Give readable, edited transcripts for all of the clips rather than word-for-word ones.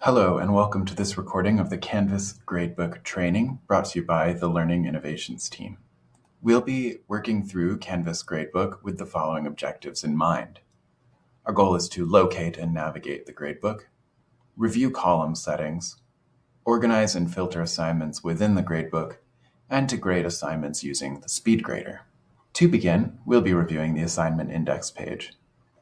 Hello and welcome to this recording of the Canvas Gradebook training brought to you by the Learning Innovations team. We'll be working through Canvas Gradebook with the following objectives in mind. Our goal is to locate and navigate the gradebook, review column settings, organize and filter assignments within the gradebook, and to grade assignments using the Speedgrader. To begin, we'll be reviewing the assignment index page,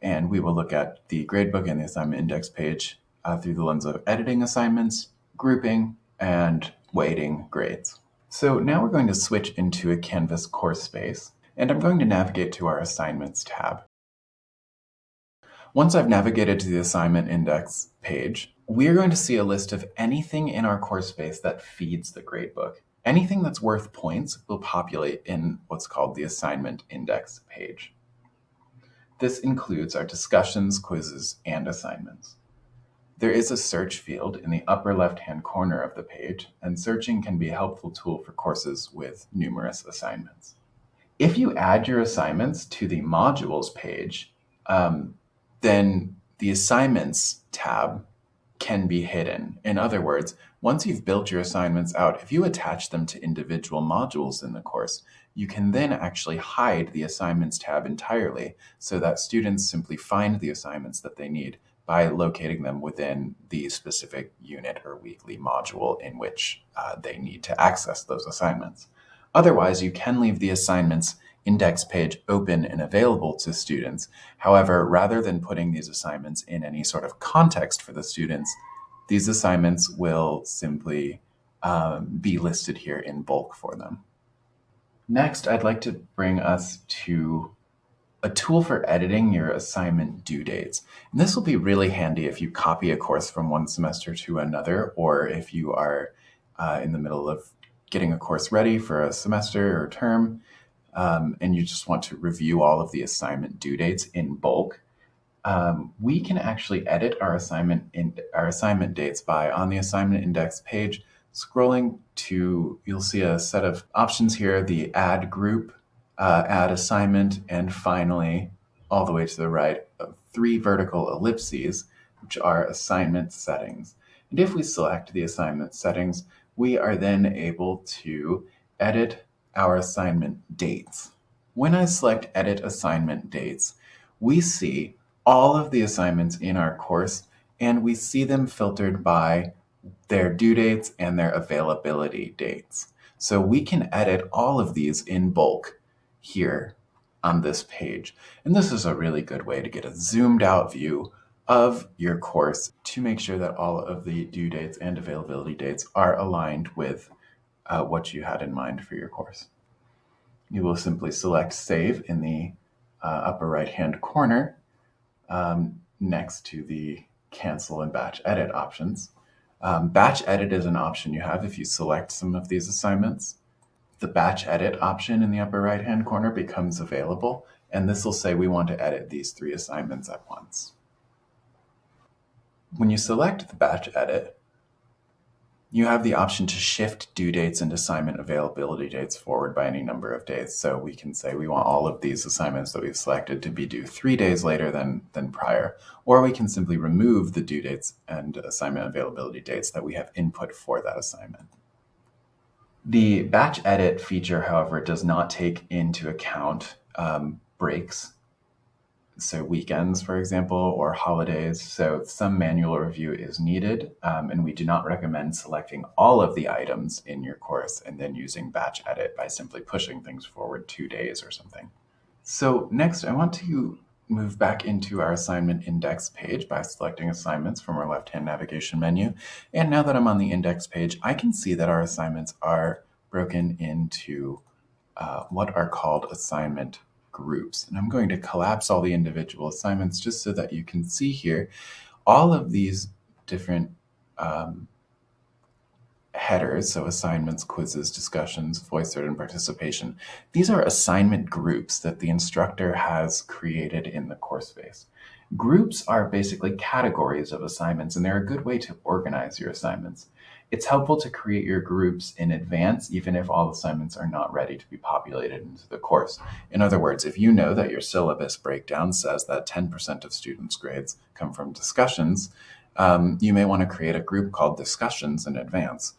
and we will look at the gradebook and the assignment index page through the lens of editing assignments, grouping, and weighting grades. So now we're going to switch into a Canvas course space, and I'm going to navigate to our Assignments tab. Once I've navigated to the assignment index page, we're going to see a list of anything in our course space that feeds the gradebook. Anything that's worth points will populate in what's called the assignment index page. This includes our discussions, quizzes, and assignments. There is a search field in the upper left-hand corner of the page, and searching can be a helpful tool for courses with numerous assignments. If you add your assignments to the modules page, then the assignments tab can be hidden. In other words, once you've built your assignments out, if you attach them to individual modules in the course, you can then actually hide the assignments tab entirely so that students simply find the assignments that they need by locating them within the specific unit or weekly module in which they need to access those assignments. Otherwise, you can leave the assignments index page open and available to students. However, rather than putting these assignments in any sort of context for the students, these assignments will simply be listed here in bulk for them. Next, I'd like to bring us to a tool for editing your assignment due dates. And this will be really handy if you copy a course from one semester to another, or if you are in the middle of getting a course ready for a semester or term, and you just want to review all of the assignment due dates in bulk. We can actually edit our assignment dates by, on the assignment index page, scrolling to, you'll see a set of options here, the add group, add assignment, and finally, all the way to the right, 3 vertical ellipses, which are assignment settings. And if we select the assignment settings, we are then able to edit our assignment dates. When I select Edit Assignment Dates, we see all of the assignments in our course, and we see them filtered by their due dates and their availability dates. So we can edit all of these in bulk here on this page. And this is a really good way to get a zoomed out view of your course to make sure that all of the due dates and availability dates are aligned with what you had in mind for your course. You will simply select Save in the upper right-hand corner next to the Cancel and Batch Edit options. Batch Edit is an option you have if you select some of these assignments. The Batch Edit option in the upper right-hand corner becomes available, and this will say we want to edit these 3 assignments at once. When you select the Batch Edit, you have the option to shift due dates and assignment availability dates forward by any number of days. So we can say we want all of these assignments that we've selected to be due 3 days later than prior, or we can simply remove the due dates and assignment availability dates that we have input for that assignment. The Batch Edit feature, however, does not take into account breaks, so weekends, for example, or holidays. So some manual review is needed, and we do not recommend selecting all of the items in your course and then using Batch Edit by simply pushing things forward 2 days or something. So next, I want to move back into our assignment index page by selecting assignments from our left-hand navigation menu. And now that I'm on the index page, I can see that our assignments are broken into what are called assignment groups. And I'm going to collapse all the individual assignments just so that you can see here all of these different headers, so assignments, quizzes, discussions, voice cert, and participation. These are assignment groups that the instructor has created in the course space. Groups are basically categories of assignments, and they're a good way to organize your assignments. It's helpful to create your groups in advance, even if all assignments are not ready to be populated into the course. In other words, if you know that your syllabus breakdown says that 10% of students' grades come from discussions, You may want to create a group called Discussions in advance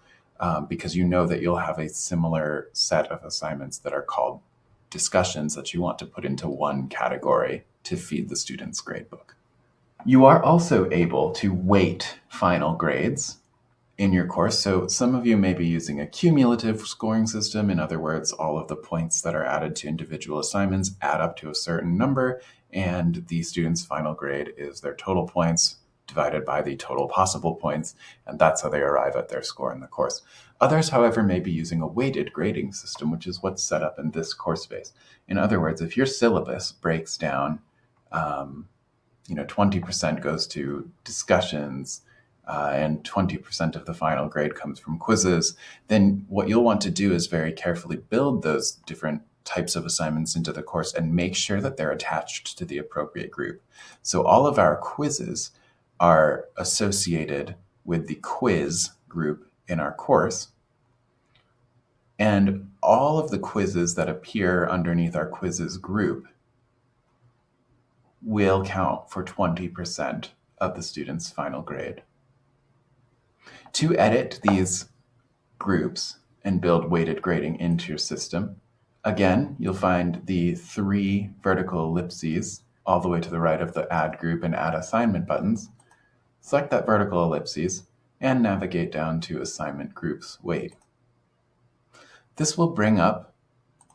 because you know that you'll have a similar set of assignments that are called discussions that you want to put into one category to feed the student's gradebook. You are also able to weight final grades in your course. So some of you may be using a cumulative scoring system. In other words, all of the points that are added to individual assignments add up to a certain number, and the student's final grade is their total points divided by the total possible points, and that's how they arrive at their score in the course. Others, however, may be using a weighted grading system, which is what's set up in this course space. In other words, if your syllabus breaks down, 20% goes to discussions, and 20% of the final grade comes from quizzes, then what you'll want to do is very carefully build those different types of assignments into the course and make sure that they're attached to the appropriate group. So all of our quizzes are associated with the quiz group in our course, and all of the quizzes that appear underneath our quizzes group will count for 20% of the student's final grade. To edit these groups and build weighted grading into your system, again, you'll find the 3 vertical ellipses all the way to the right of the Add Group and Add Assignment buttons. Select that vertical ellipses and navigate down to Assignment Groups Weight. This will bring up,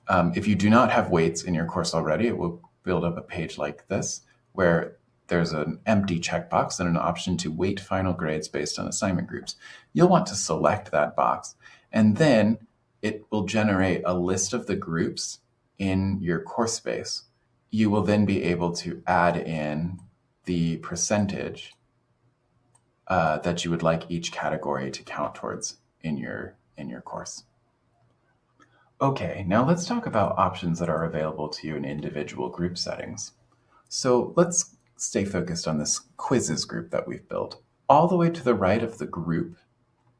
if you do not have weights in your course already, it will build up a page like this where there's an empty checkbox and an option to weight final grades based on assignment groups. You'll want to select that box, and then it will generate a list of the groups in your course space. You will then be able to add in the percentage that you would like each category to count towards in your course. Okay, now let's talk about options that are available to you in individual group settings. So let's stay focused on this quizzes group that we've built. All the way to the right of the group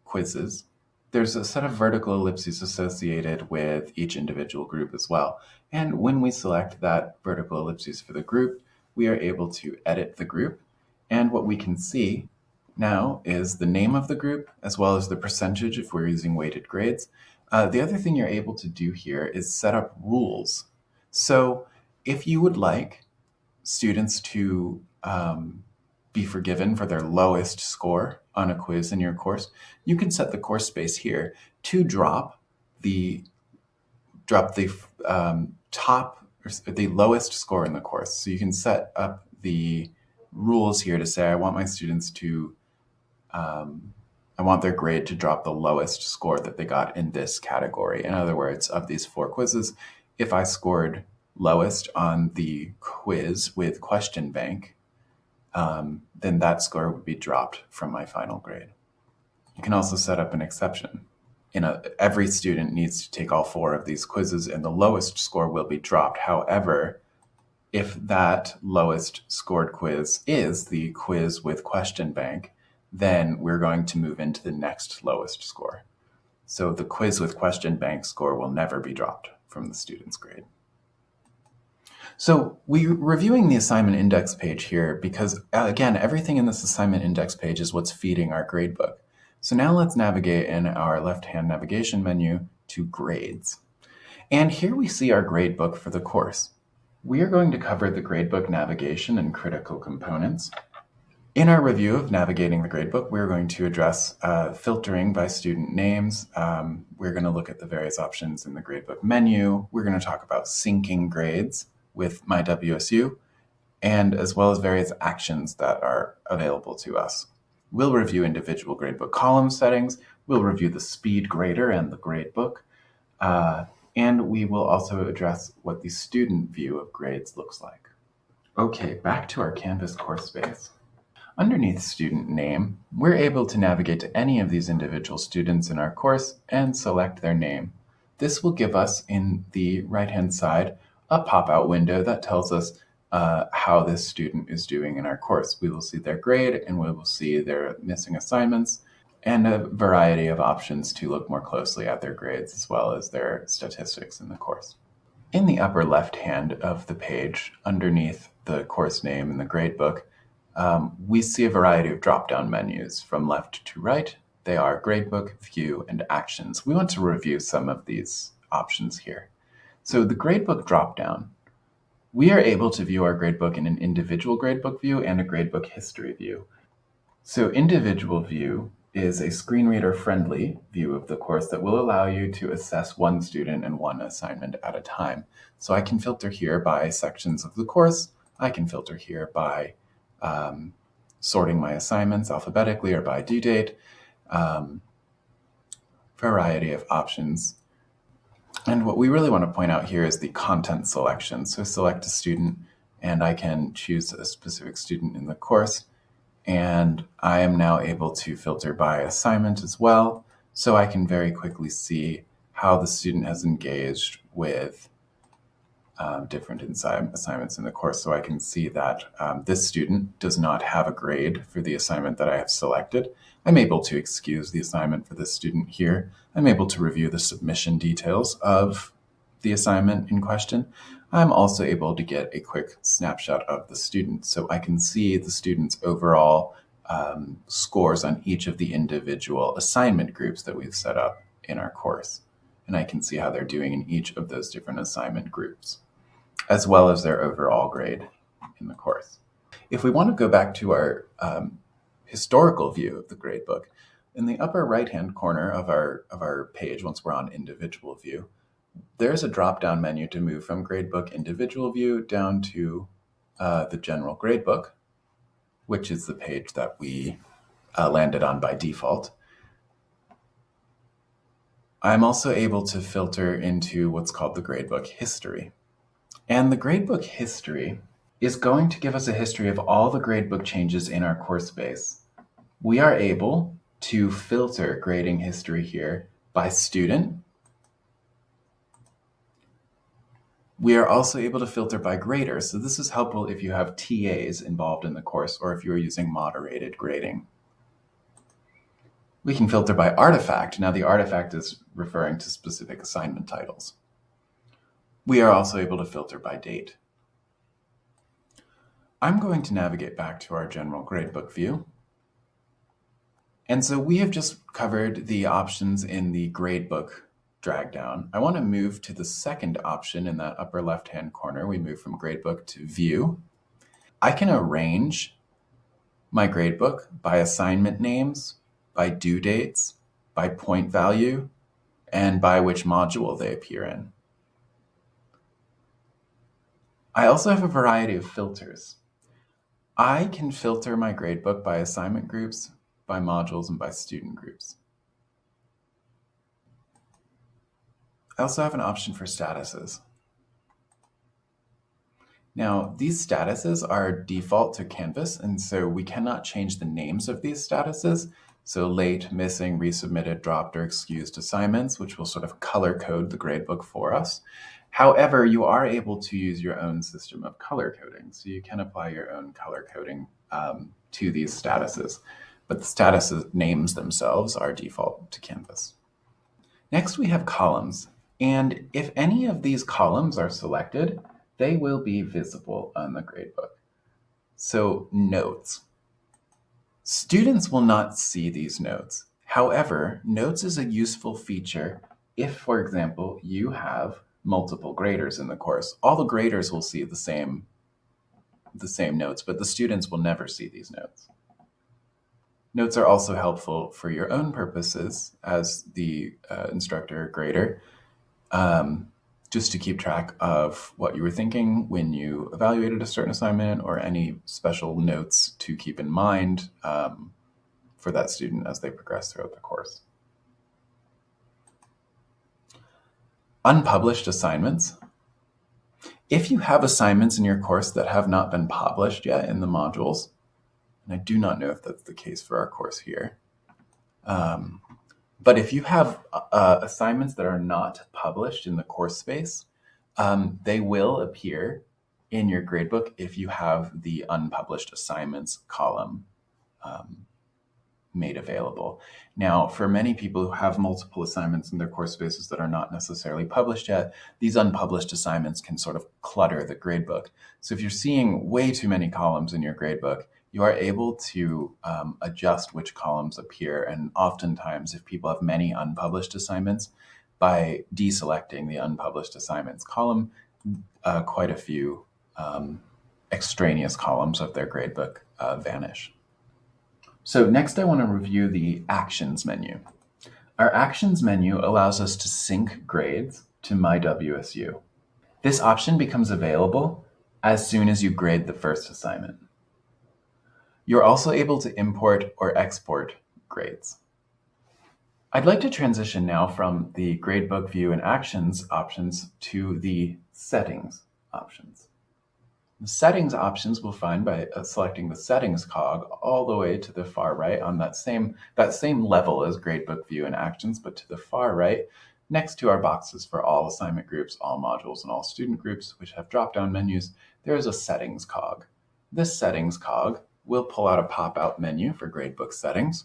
quizzes, there's a set of vertical ellipses associated with each individual group as well. And when we select that vertical ellipses for the group, we are able to edit the group. And what we can see now is the name of the group, as well as the percentage if we're using weighted grades. The other thing you're able to do here is set up rules. So if you would like students to be forgiven for their lowest score on a quiz in your course, you can set the course space here to drop the lowest score in the course. So you can set up the rules here to say, I want my students to, I want their grade to drop the lowest score that they got in this category. In other words, of these 4 quizzes, if I scored lowest on the quiz with question bank, then that score would be dropped from my final grade. You can also set up an exception. Every student needs to take all 4 of these quizzes and the lowest score will be dropped. However, if that lowest scored quiz is the quiz with question bank, then we're going to move into the next lowest score. So the quiz with question bank score will never be dropped from the student's grade. So we're reviewing the assignment index page here because, again, everything in this assignment index page is what's feeding our gradebook. So now let's navigate in our left-hand navigation menu to Grades. And here we see our gradebook for the course. We are going to cover the gradebook navigation and critical components. In our review of navigating the gradebook, we're going to address filtering by student names. We're going to look at the various options in the gradebook menu. We're going to talk about syncing grades with My WSU, and as well as various actions that are available to us. We'll review individual gradebook column settings. We'll review the Speedgrader and the gradebook. And we will also address what the student view of grades looks like. Okay, back to our Canvas course space. Underneath student name, we're able to navigate to any of these individual students in our course and select their name. This will give us, in the right-hand side, a pop-out window that tells us how this student is doing in our course. We will see their grade and we will see their missing assignments and a variety of options to look more closely at their grades as well as their statistics in the course. In the upper left hand of the page, underneath the course name and the gradebook, we see a variety of drop-down menus from left to right. They are Gradebook, View, and Actions. We want to review some of these options here. So the Gradebook drop-down, we are able to view our gradebook in an individual gradebook view and a gradebook history view. So individual view is a screen reader friendly view of the course that will allow you to assess one student and one assignment at a time. So I can filter here by sections of the course. I can filter here by sorting my assignments alphabetically or by due date, variety of options. And what we really want to point out here is the content selection. So select a student and I can choose a specific student in the course. And I am now able to filter by assignment as well. So I can very quickly see how the student has engaged with different assignments in the course. So I can see that this student does not have a grade for the assignment that I have selected. I'm able to excuse the assignment for this student here. I'm able to review the submission details of the assignment in question. I'm also able to get a quick snapshot of the student. So I can see the student's overall scores on each of the individual assignment groups that we've set up in our course. And I can see how they're doing in each of those different assignment groups, as well as their overall grade in the course. If we want to go back to our historical view of the gradebook, in the upper right-hand corner of our page, once we're on individual view, there's a drop-down menu to move from gradebook individual view down to the general gradebook, which is the page that we landed on by default. I'm also able to filter into what's called the gradebook history. And the gradebook history is going to give us a history of all the gradebook changes in our course space. We are able to filter grading history here by student. We are also able to filter by grader. So this is helpful if you have TAs involved in the course or if you're using moderated grading. We can filter by artifact. Now the artifact is referring to specific assignment titles. We are also able to filter by date. I'm going to navigate back to our general gradebook view. And so we have just covered the options in the gradebook drag down. I want to move to the second option in that upper left-hand corner. We move from gradebook to view. I can arrange my gradebook by assignment names, by due dates, by point value, and by which module they appear in. I also have a variety of filters. I can filter my gradebook by assignment groups, by modules, and by student groups. I also have an option for statuses. Now, these statuses are default to Canvas, and so we cannot change the names of these statuses. So late, missing, resubmitted, dropped, or excused assignments, which will sort of color code the gradebook for us. However, you are able to use your own system of color coding. So you can apply your own color coding to these statuses. But the status names themselves are default to Canvas. Next, we have columns. And if any of these columns are selected, they will be visible on the gradebook. So notes. Students will not see these notes. However, notes is a useful feature if, for example, you have multiple graders in the course. All the graders will see the same notes, but the students will never see these notes. Notes are also helpful for your own purposes as the instructor or grader, just to keep track of what you were thinking when you evaluated a certain assignment or any special notes to keep in mind for that student as they progress throughout the course. Unpublished assignments. If you have assignments in your course that have not been published yet in the modules, and I do not know if that's the case for our course here, but if you have assignments that are not published in the course space, they will appear in your gradebook if you have the unpublished assignments column made available. Now, for many people who have multiple assignments in their course spaces that are not necessarily published yet, these unpublished assignments can sort of clutter the gradebook. So if you're seeing way too many columns in your gradebook, you are able to adjust which columns appear. And oftentimes, if people have many unpublished assignments, by deselecting the unpublished assignments column, quite a few extraneous columns of their gradebook vanish. So next I want to review the Actions menu. Our Actions menu allows us to sync grades to My WSU. This option becomes available as soon as you grade the first assignment. You're also able to import or export grades. I'd like to transition now from the Gradebook View and Actions options to the Settings options. The Settings options we'll find by selecting the Settings cog all the way to the far right on that same level as Gradebook View and Actions, but to the far right, next to our boxes for all assignment groups, all modules, and all student groups, which have drop-down menus, there is a Settings cog. This Settings cog will pull out a pop-out menu for Gradebook settings.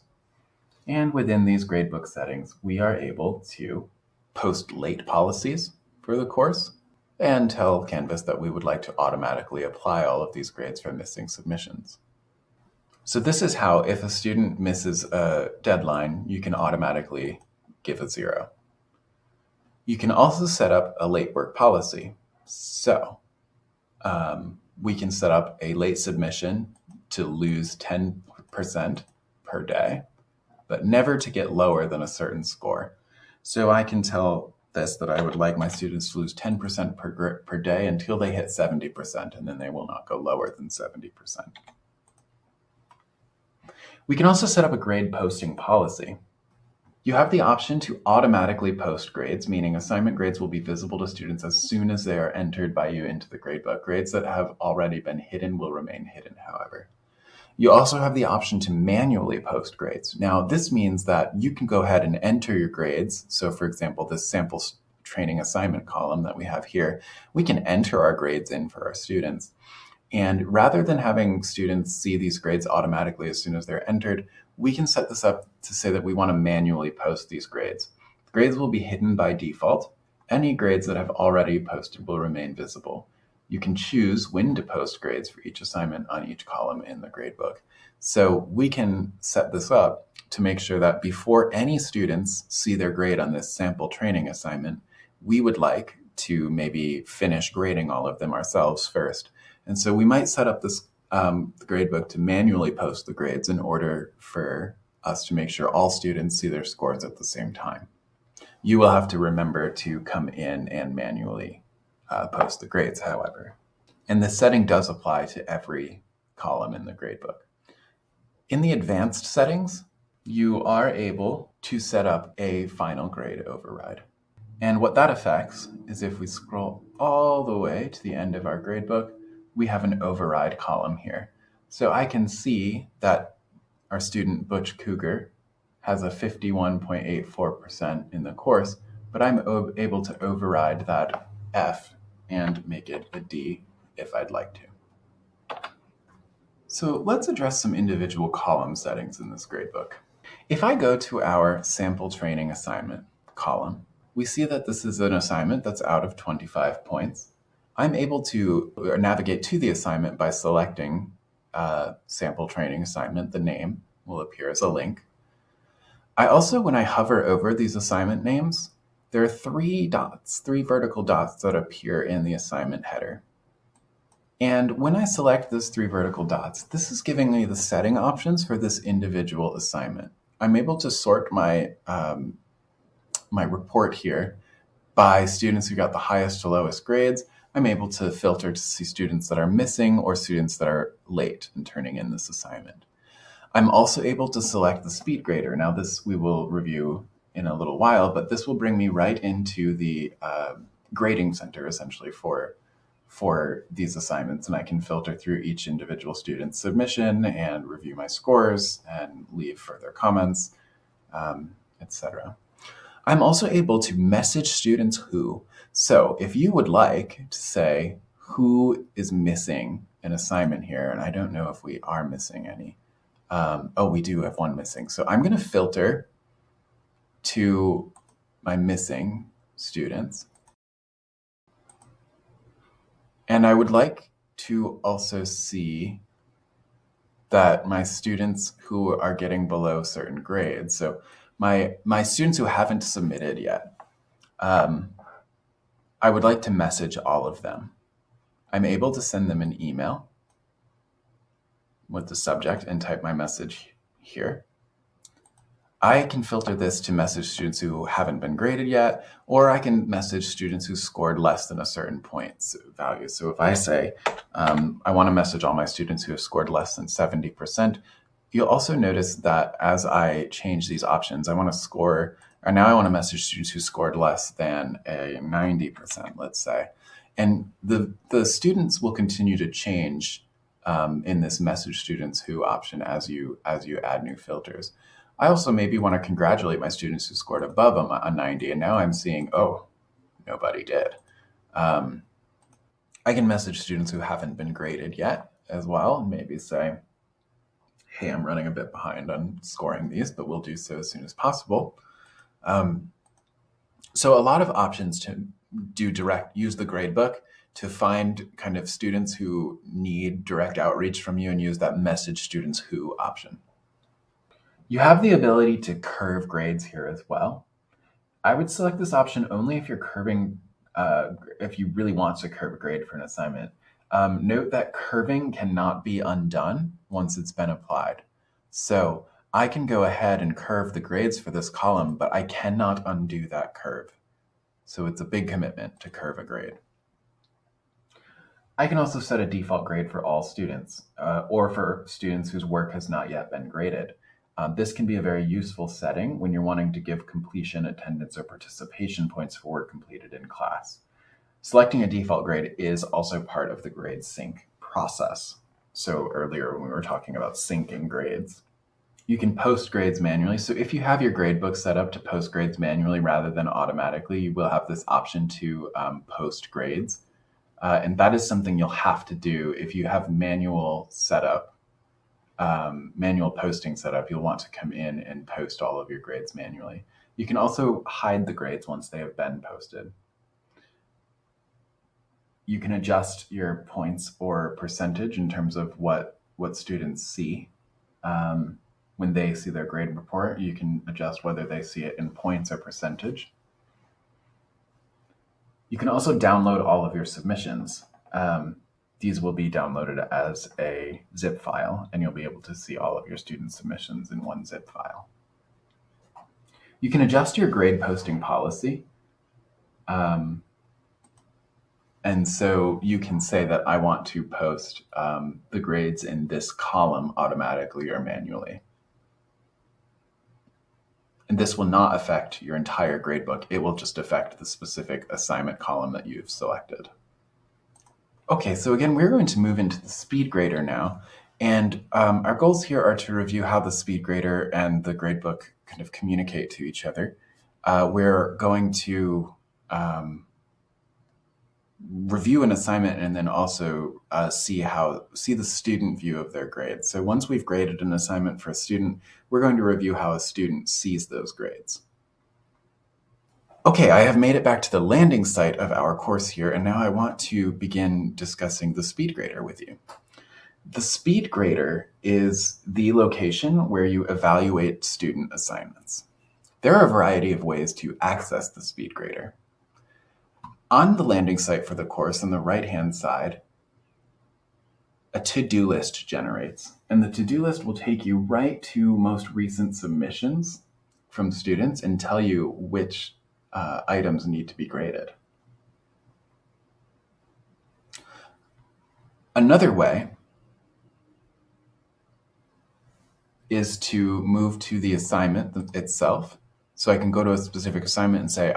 And within these Gradebook settings, we are able to post late policies for the course and tell Canvas that we would like to automatically apply all of these grades for missing submissions. So this is how, if a student misses a deadline, you can automatically give a 0. You can also set up a late work policy. So we can set up a late submission to lose 10% per day, but never to get lower than a certain score. So I can tell this that I would like my students to lose 10% per day until they hit 70%, and then they will not go lower than 70%. We can also set up a grade posting policy. You have the option to automatically post grades, meaning assignment grades will be visible to students as soon as they are entered by you into the gradebook. Grades that have already been hidden will remain hidden, however. You also have the option to manually post grades. Now, this means that you can go ahead and enter your grades. So for example, this sample training assignment column that we have here, we can enter our grades in for our students. And rather than having students see these grades automatically as soon as they're entered, we can set this up to say that we want to manually post these grades. The grades will be hidden by default. Any grades that have already posted will remain visible. You can choose when to post grades for each assignment on each column in the gradebook. So we can set this up to make sure that before any students see their grade on this sample training assignment, we would like to maybe finish grading all of them ourselves first. And so we might set up this the gradebook to manually post the grades in order for us to make sure all students see their scores at the same time. You will have to remember to come in and manually post the grades, however. And this setting does apply to every column in the gradebook. In the advanced settings, you are able to set up a final grade override. And what that affects is if we scroll all the way to the end of our gradebook, we have an override column here. So I can see that our student Butch Cougar has a 51.84% in the course, but I'm able to override that F and make it a D if I'd like to. So let's address some individual column settings in this gradebook. If I go to our sample training assignment column, we see that this is an assignment that's out of 25 points. I'm able to navigate to the assignment by selecting sample training assignment. The name will appear as a link. I also, when I hover over these assignment names, there are three vertical dots that appear in the assignment header. And when I select those 3 vertical dots, this is giving me the setting options for this individual assignment. I'm able to sort my report here by students who got the highest to lowest grades. I'm able to filter to see students that are missing or students that are late in turning in this assignment. I'm also able to select the Speedgrader. Now this we will review in a little while, but this will bring me right into the grading center essentially for these assignments, and I can filter through each individual student's submission and review my scores and leave further comments, etc. I'm also able to message students who. So if you would like to say who is missing an assignment here, and I don't know if we are missing any. Oh, we do have one missing. So I'm going to filter to my missing students. And I would like to also see that my students who are getting below certain grades, so my students who haven't submitted yet, I would like to message all of them. I'm able to send them an email with the subject and type my message here. I can filter this to message students who haven't been graded yet, or I can message students who scored less than a certain points value. So if I say, I want to message all my students who have scored less than 70%, you'll also notice that as I change these options, I want to score, or now I want to message students who scored less than a 90%, let's say. And the students will continue to change in this message students who option as you add new filters. I also maybe want to congratulate my students who scored above a 90, and now I'm seeing, oh, nobody did. I can message students who haven't been graded yet as well, and maybe say, hey, I'm running a bit behind on scoring these, but we'll do so as soon as possible. So a lot of options to use the gradebook to find kind of students who need direct outreach from you and use that message students who option. You have the ability to curve grades here as well. I would select this option only if you're curving, if you really want to curve a grade for an assignment. Note that curving cannot be undone once it's been applied. So I can go ahead and curve the grades for this column, but I cannot undo that curve. So it's a big commitment to curve a grade. I can also set a default grade for all students, or for students whose work has not yet been graded. This can be a very useful setting when you're wanting to give completion, attendance, or participation points for work completed in class. Selecting a default grade is also part of the grade sync process. So earlier when we were talking about syncing grades, you can post grades manually. So if you have your gradebook set up to post grades manually rather than automatically, you will have this option to post grades. And that is something you'll have to do if you have manual setup. Manual posting setup, you'll want to come in and post all of your grades manually. You can also hide the grades once they have been posted. You can adjust your points or percentage in terms of what students see. When they see their grade report, you can adjust whether they see it in points or percentage. You can also download all of your submissions. These will be downloaded as a zip file, and you'll be able to see all of your student submissions in one zip file. You can adjust your grade posting policy. And so you can say that I want to post the grades in this column automatically or manually. And this will not affect your entire gradebook. It will just affect the specific assignment column that you've selected. Okay, so again, we're going to move into the Speedgrader now. And our goals here are to review how the Speedgrader and the gradebook kind of communicate to each other. We're going to review an assignment and then also see the student view of their grades. So once we've graded an assignment for a student, we're going to review how a student sees those grades. Okay, I have made it back to the landing site of our course here, and now I want to begin discussing the Speedgrader with you. The Speedgrader is the location where you evaluate student assignments. There are a variety of ways to access the Speedgrader. On the landing site for the course on the right-hand side, a to-do list generates, and the to-do list will take you right to most recent submissions from students and tell you which items need to be graded. Another way is to move to the assignment itself. So I can go to a specific assignment and say,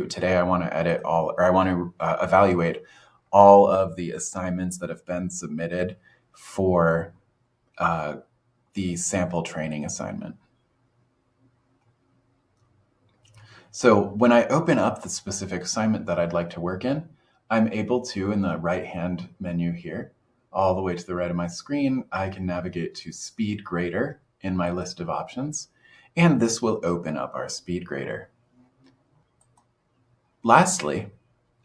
today I want to edit all, or I want to evaluate all of the assignments that have been submitted for the sample training assignment. So when I open up the specific assignment that I'd like to work in, I'm able to, in the right-hand menu here, all the way to the right of my screen, I can navigate to Speedgrader in my list of options, and this will open up our Speedgrader. Lastly,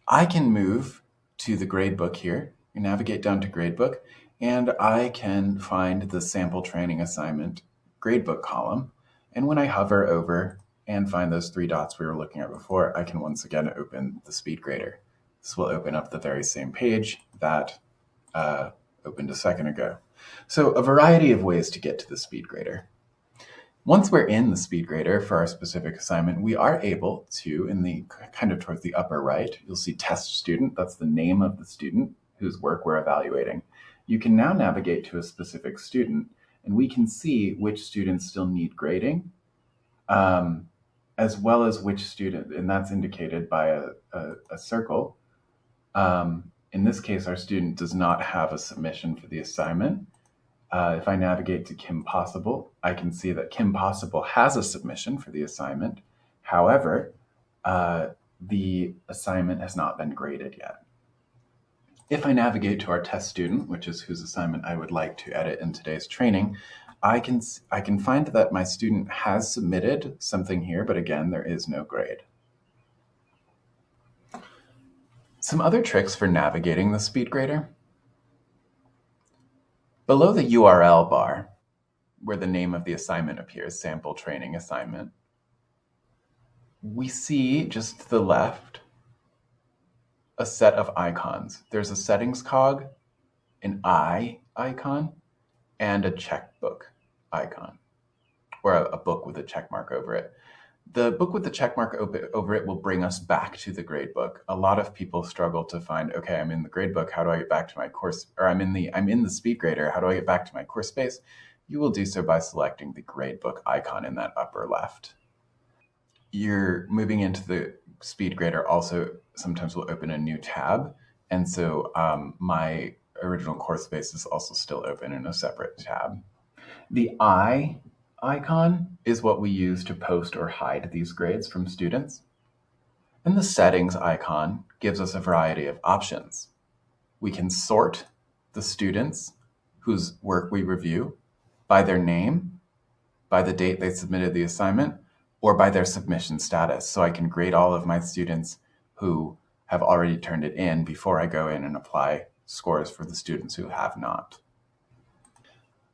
I can move to the gradebook here, and navigate down to Gradebook, and I can find the sample training assignment gradebook column. And when I hover over and find those three dots we were looking at before, I can once again open the Speedgrader. This will open up the very same page that opened a second ago. So a variety of ways to get to the Speedgrader. Once we're in the Speedgrader for our specific assignment, we are able to, in the kind of towards the upper right, you'll see test student. That's the name of the student whose work we're evaluating. You can now navigate to a specific student, and we can see which students still need grading, as well as which student, and that's indicated by a circle. In this case, our student does not have a submission for the assignment. If I navigate to Kim Possible, I can see that Kim Possible has a submission for the assignment. However, the assignment has not been graded yet. If I navigate to our test student, which is whose assignment I would like to edit in today's training, I can find that my student has submitted something here, but again, there is no grade. Some other tricks for navigating the Speedgrader. Below the URL bar, where the name of the assignment appears, sample training assignment, we see just to the left a set of icons. There's a settings cog, an eye icon, and a checkbook icon, or a book with a check mark over it. The book with the check mark over it will bring us back to the gradebook. A lot of people struggle to find, okay, I'm in the gradebook, how do I get back to my course? Or I'm in the Speedgrader, how do I get back to my course space? You will do so by selecting the gradebook icon in that upper left. You're moving into the Speedgrader also sometimes will open a new tab. And so my original course space is also still open in a separate tab. The eye icon is what we use to post or hide these grades from students. And the settings icon gives us a variety of options. We can sort the students whose work we review by their name, by the date they submitted the assignment, or by their submission status. So I can grade all of my students who have already turned it in before I go in and apply scores for the students who have not.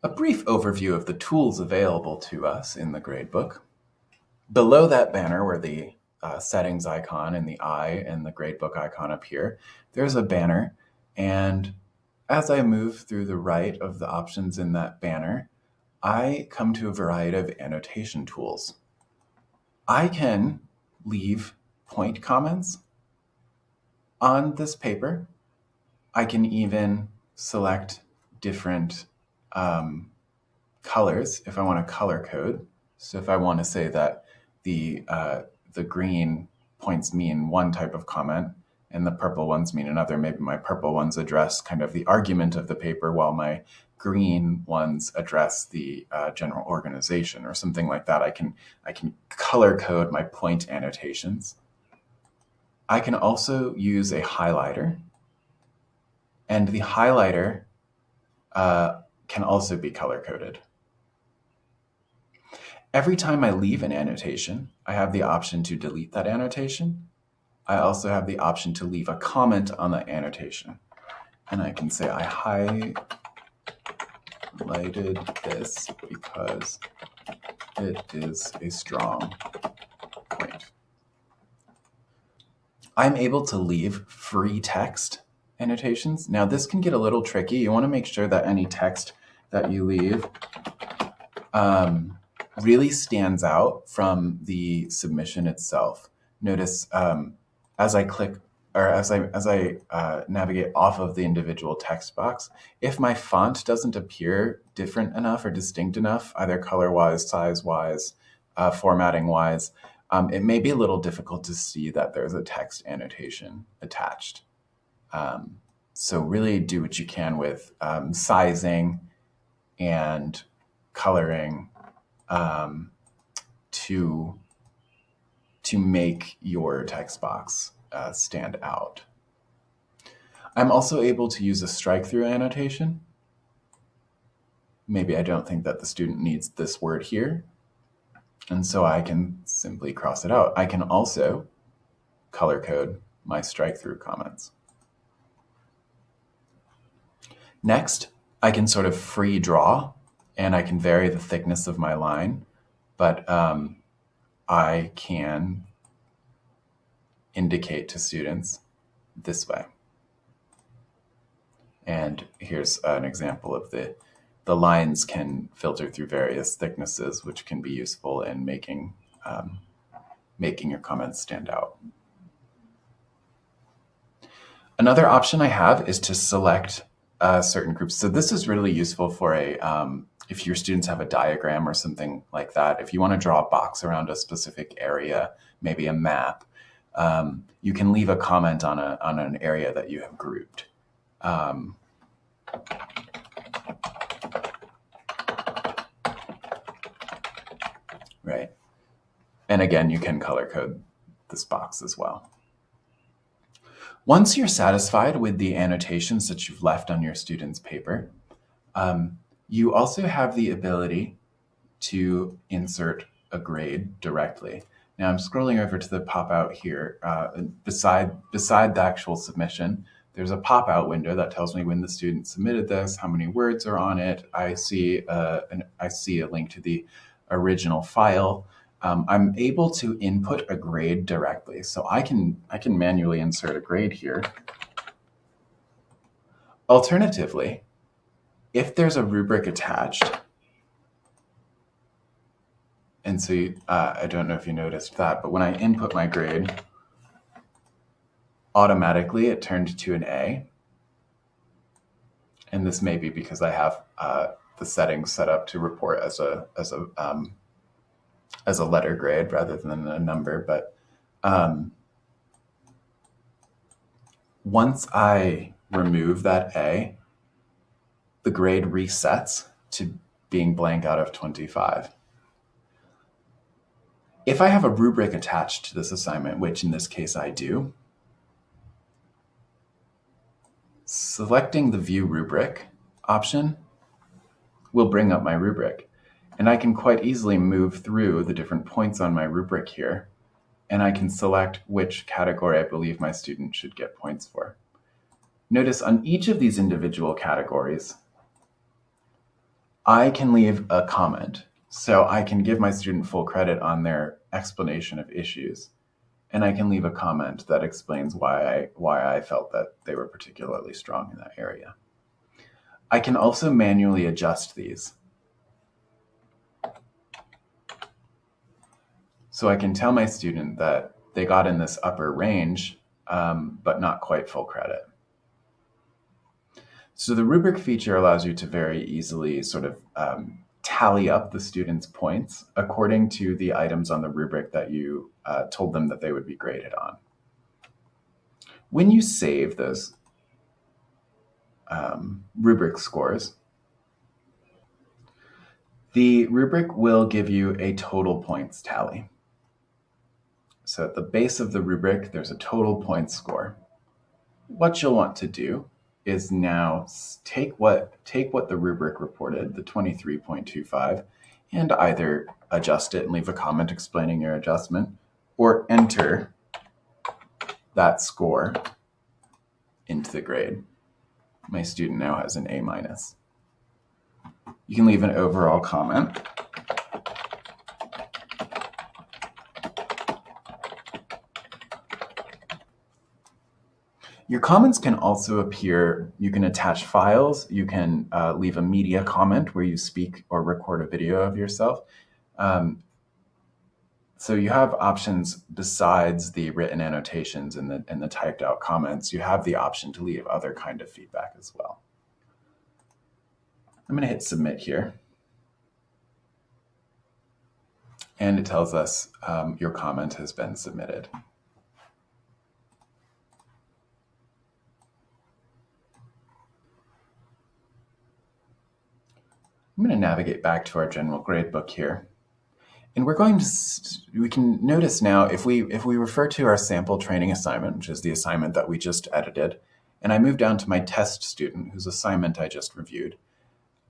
A brief overview of the tools available to us in the gradebook. Below that banner where the settings icon and the eye and the gradebook icon appear, there's a banner, and as I move through the right of the options in that banner, I come to a variety of annotation tools. I can leave point comments on this paper. I can even select different colors if I want to color code. So if I want to say that the green points mean one type of comment and the purple ones mean another, maybe my purple ones address kind of the argument of the paper while my green ones address the general organization or something like that. I can color code my point annotations. I can also use a highlighter, and the highlighter can also be color-coded. Every time I leave an annotation, I have the option to delete that annotation. I also have the option to leave a comment on that annotation. And I can say I highlighted this because it is a strong point. I'm able to leave free text annotations. Now this can get a little tricky. You want to make sure that any text that you leave really stands out from the submission itself. Notice as I click or as I navigate off of the individual text box, if my font doesn't appear different enough or distinct enough, either color-wise, size-wise, formatting-wise, it may be a little difficult to see that there's a text annotation attached. So really do what you can with sizing and coloring to make your text box stand out. I'm also able to use a strike-through annotation. Maybe I don't think that the student needs this word here, and so I can simply cross it out. I can also color code my strike-through comments. Next, I can sort of free draw, and I can vary the thickness of my line, but I can indicate to students this way. And here's an example of the lines can filter through various thicknesses, which can be useful in making your comments stand out. Another option I have is to select certain groups. So this is really useful for if your students have a diagram or something like that. If you want to draw a box around a specific area, maybe a map, you can leave a comment on an area that you have grouped. Right. And again, you can color code this box as well. Once you're satisfied with the annotations that you've left on your student's paper, you also have the ability to insert a grade directly. Now I'm scrolling over to the pop-out here. Beside the actual submission, there's a pop-out window that tells me when the student submitted this, how many words are on it. I see a link to the original file. I'm able to input a grade directly. So I can manually insert a grade here. Alternatively, if there's a rubric attached, and so I don't know if you noticed that, but when I input my grade, automatically it turned to an A. And this may be because I have the settings set up to report as a letter grade rather than a number. But once I remove that A, the grade resets to being blank out of 25. If I have a rubric attached to this assignment, which in this case I do, selecting the View Rubric option will bring up my rubric. And I can quite easily move through the different points on my rubric here, and I can select which category I believe my student should get points for. Notice on each of these individual categories, I can leave a comment. So I can give my student full credit on their explanation of issues, and I can leave a comment that explains why I felt that they were particularly strong in that area. I can also manually adjust these. So I can tell my student that they got in this upper range, but not quite full credit. So the rubric feature allows you to very easily sort of tally up the student's points according to the items on the rubric that you told them that they would be graded on. When you save those rubric scores, the rubric will give you a total points tally. So at the base of the rubric, there's a total points score. What you'll want to do is now take what the rubric reported, the 23.25, and either adjust it and leave a comment explaining your adjustment, or enter that score into the grade. My student now has an A-. You can leave an overall comment. Your comments can also appear, you can attach files, you can leave a media comment where you speak or record a video of yourself. So you have options besides the written annotations and the typed out comments. You have the option to leave other kind of feedback as well. I'm going to hit submit here. And it tells us your comment has been submitted. I'm going to navigate back to our general gradebook here. And we're going to, we can notice now, if we refer to our sample training assignment, which is the assignment that we just edited, and I move down to my test student, whose assignment I just reviewed,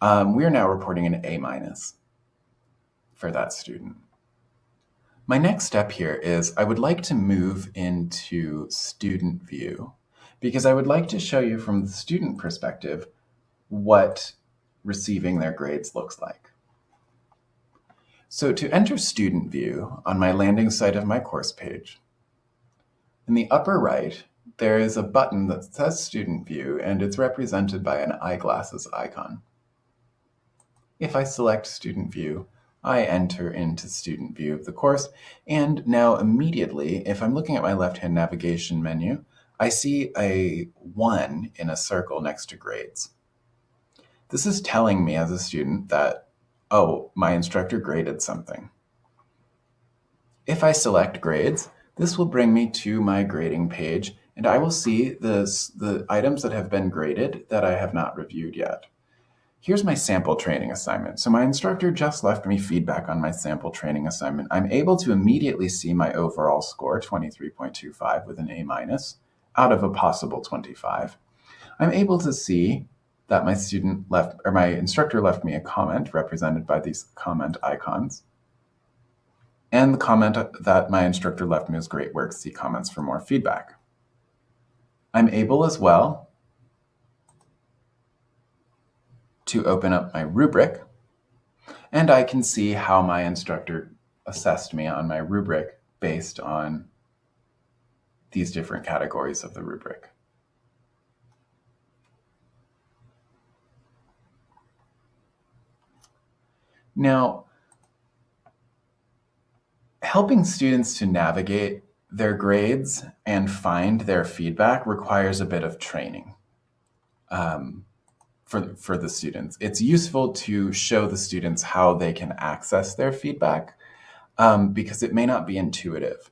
we are now reporting an A- for that student. My next step here is I would like to move into student view, because I would like to show you from the student perspective what receiving their grades looks like. So to enter student view on my landing site of my course page, in the upper right, there is a button that says student view, and it's represented by an eyeglasses icon. If I select student view, I enter into student view of the course, and now immediately, if I'm looking at my left-hand navigation menu, I see a 1 in a circle next to grades. This is telling me as a student that, oh, my instructor graded something. If I select grades, this will bring me to my grading page, and I will see the items that have been graded that I have not reviewed yet. Here's my sample training assignment. So my instructor just left me feedback on my sample training assignment. I'm able to immediately see my overall score, 23.25 with an A- out of a possible 25. I'm able to see that my instructor left me a comment represented by these comment icons. And the comment that my instructor left me was great work. See comments for more feedback. I'm able as well to open up my rubric, and I can see how my instructor assessed me on my rubric based on these different categories of the rubric. Now, helping students to navigate their grades and find their feedback requires a bit of training. For the students. It's useful to show the students how they can access their feedback because it may not be intuitive.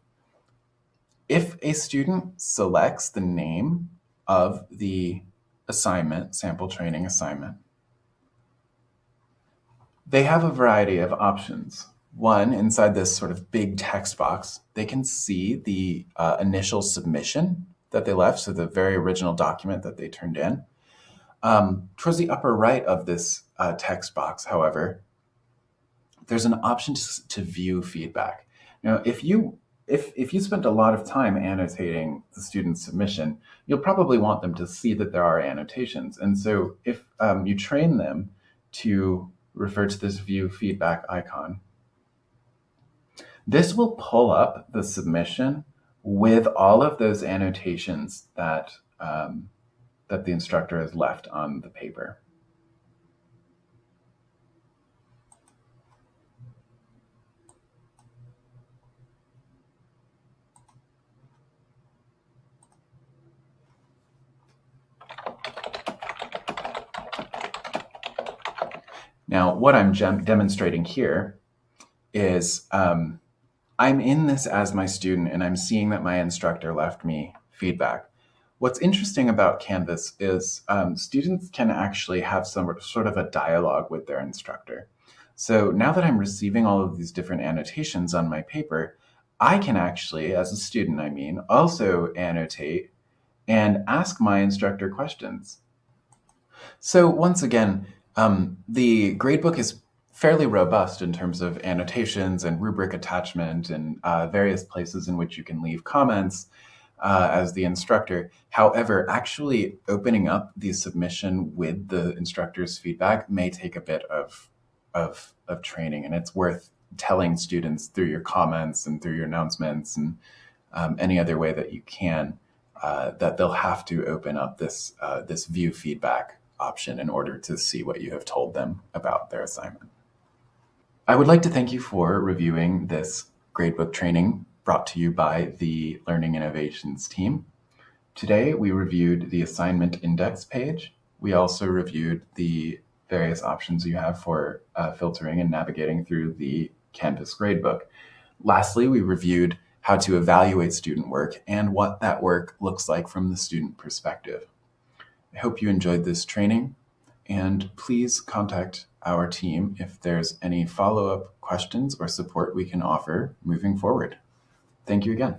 If a student selects the name of the assignment, sample training assignment, they have a variety of options. One, inside this sort of big text box, they can see the initial submission that they left, so the very original document that they turned in. Towards the upper right of this text box, however, there's an option to view feedback. Now, if you spent a lot of time annotating the student's submission, you'll probably want them to see that there are annotations. And so if you train them to refer to this view feedback icon, this will pull up the submission with all of those annotations that the instructor has left on the paper. Now, what I'm demonstrating here is I'm in this as my student, and I'm seeing that my instructor left me feedback. What's interesting about Canvas is students can actually have some sort of a dialogue with their instructor. So now that I'm receiving all of these different annotations on my paper, I can actually, as a student, also annotate and ask my instructor questions. So once again, the gradebook is fairly robust in terms of annotations and rubric attachment and various places in which you can leave comments as the instructor. However, actually opening up the submission with the instructor's feedback may take a bit of training, and it's worth telling students through your comments and through your announcements and any other way that you can that they'll have to open up this view feedback option in order to see what you have told them about their assignment. I would like to thank you for reviewing this gradebook training brought to you by the Learning Innovations team. Today, we reviewed the assignment index page. We also reviewed the various options you have for filtering and navigating through the Canvas gradebook. Lastly, we reviewed how to evaluate student work and what that work looks like from the student perspective. I hope you enjoyed this training, and please contact our team if there's any follow-up questions or support we can offer moving forward. Thank you again.